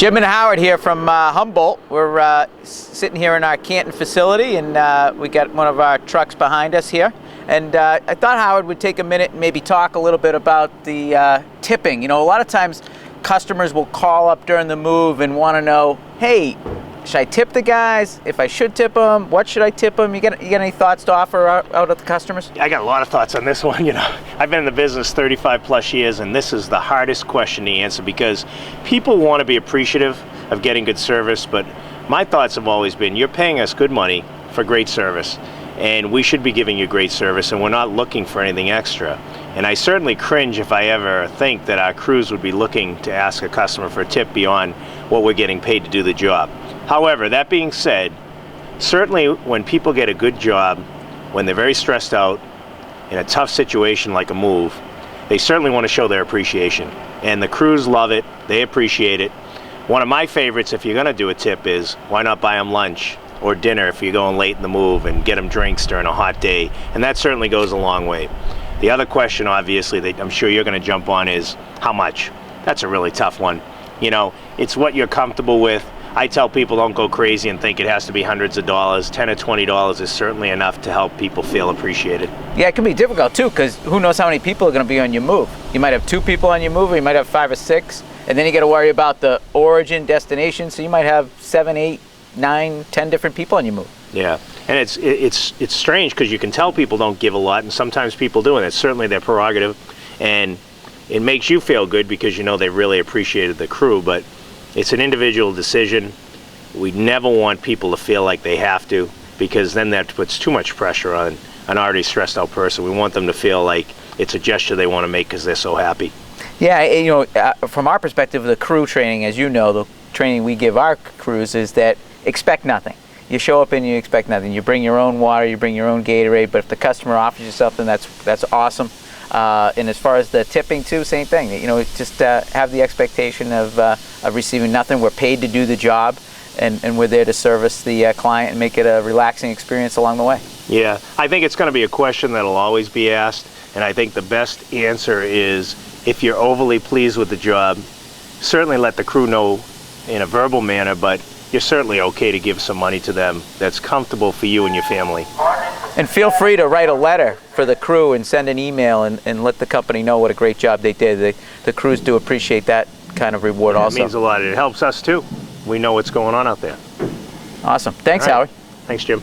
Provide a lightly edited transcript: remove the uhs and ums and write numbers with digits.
Jim and Howard here from Humboldt. We're sitting here in our Canton facility, and we got one of our trucks behind us here. And I thought Howard would take a minute and maybe talk a little bit about the tipping. You know, a lot of times customers will call up during the move and want to know, hey, should I tip the guys? If I should tip them, what should I tip them? You got any thoughts to offer out at the customers? I got a lot of thoughts on this one. You know, I've been in the business 35 plus years, and this is the hardest question to answer because people want to be appreciative of getting good service, but my thoughts have always been, you're paying us good money for great service, and we should be giving you great service, and we're not looking for anything extra. And I certainly cringe if I ever think that our crews would be looking to ask a customer for a tip beyond what we're getting paid to do the job. However, that being said, certainly when people get a good job, when they're very stressed out, in a tough situation like a move, they certainly want to show their appreciation. And the crews love it, they appreciate it. One of my favorites, if you're going to do a tip, is why not buy them lunch or dinner if you're going late in the move, and get them drinks during a hot day. And that certainly goes a long way. The other question, obviously, that I'm sure you're going to jump on is how much? That's a really tough one. You know, it's what you're comfortable with. I tell people don't go crazy and think it has to be hundreds of dollars. $10 or $20 is certainly enough to help people feel appreciated. Yeah, it can be difficult too, because who knows how many people are going to be on your move. You might have 2 people on your move, or you might have 5 or 6, and then you got to worry about the origin, destination, so you might have 7, 8, 9, 10 different people on your move. Yeah, and it's strange because you can tell people don't give a lot, and sometimes people do, and it's certainly their prerogative, and it makes you feel good because you know they really appreciated the crew, but it's an individual decision. We never want people to feel like they have to, because then that puts too much pressure on an already stressed out person. We want them to feel like it's a gesture they want to make because they're so happy. Yeah, you know, from our perspective, the crew training, as you know, the training we give our crews is that expect nothing. You show up and you expect nothing. You bring your own water, you bring your own Gatorade, but if the customer offers you something, that's awesome. And as far as the tipping too, same thing. You know, just have the expectation of receiving nothing. We're paid to do the job, and we're there to service the client and make it a relaxing experience along the way. Yeah, I think it's going to be a question that'll always be asked, and I think the best answer is if you're overly pleased with the job, certainly let the crew know in a verbal manner, but you're certainly okay to give some money to them that's comfortable for you and your family. And feel free to write a letter for the crew and send an email and let the company know what a great job they did. The crews do appreciate that kind of reward also. It means a lot. It helps us too. We know what's going on out there. Awesome. Thanks, All right. Howard. Thanks, Jim.